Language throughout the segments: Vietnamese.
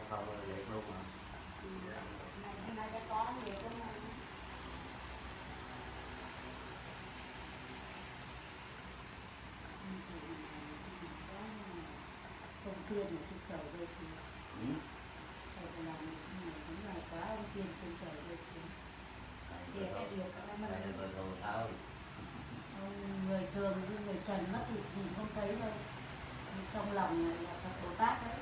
không liệt luôn mà. Này nó đã có nhiều lắm mà. Ông Kiên là trên trời rơi xuống. Thầy làm những ngày quá ông Kiên trên trời rơi xuống. Để cái điều cả mình. Đây là người thường thôi. Người thường như người trần mất thì nhìn không thấy đâu. Trong lòng này là Phật Bồ Tát đấy.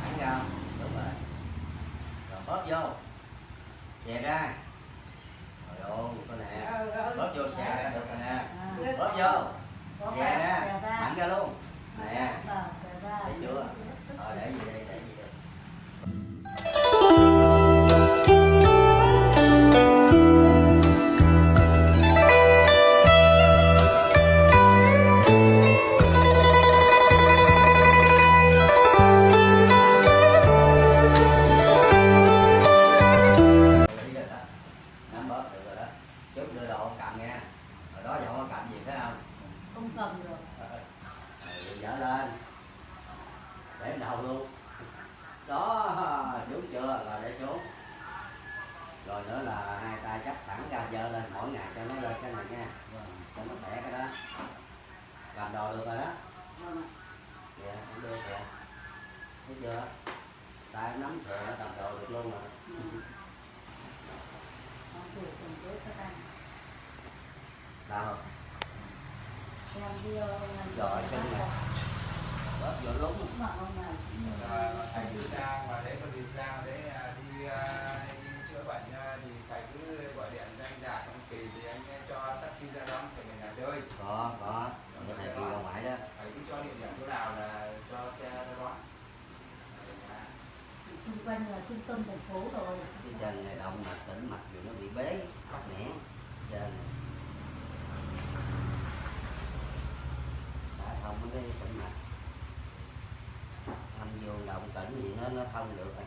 Thẳng ra, đúng rồi. Rồi bóp vô. Xè ra. Rồi ôi, con nè. Bóp vô xè ra được rồi nè. Bóp vô. Xè ra. Mạnh ra luôn. Nè. Thấy chưa? Để gì đây, để gì đây. Chút đưa đồ ông cầm nha. Rồi đó giờ không có cầm gì phải không? Không cầm được. Rồi dở lên. Để đầu luôn. Đó, xuống chưa? Rồi để xuống. Rồi nữa là hai tay chắp thẳng ra dơ lên mỗi ngày cho nó lên cái này nha. Cho nó khỏe cái đó. Làm đồ được rồi đó. Kìa, cũng đưa kìa. Thấy chưa? Tay nắm xè làm đồ được luôn rồi. Đau không? Rồi chân nè. Bớt vô lúng. Thầy cứ ra mà đấy có dịp ra đấy đi chữa bệnh thì thầy cứ gọi điện cho anh Đạt ông Kỳ thì anh cho taxi ra đón thầy về nhà chơi. Có. Để thầy đi ra ngoài đó. Thầy cứ cho địa điểm chỗ nào là cho xe ra đón. Xung quanh là trung tâm thành phố rồi. Cái chân này động mạch tĩnh mạch rồi nó bị bế tắc nghẽn trên này. Đã thông với cái tĩnh mạch. Âm dương động tĩnh gì nó thông được rồi.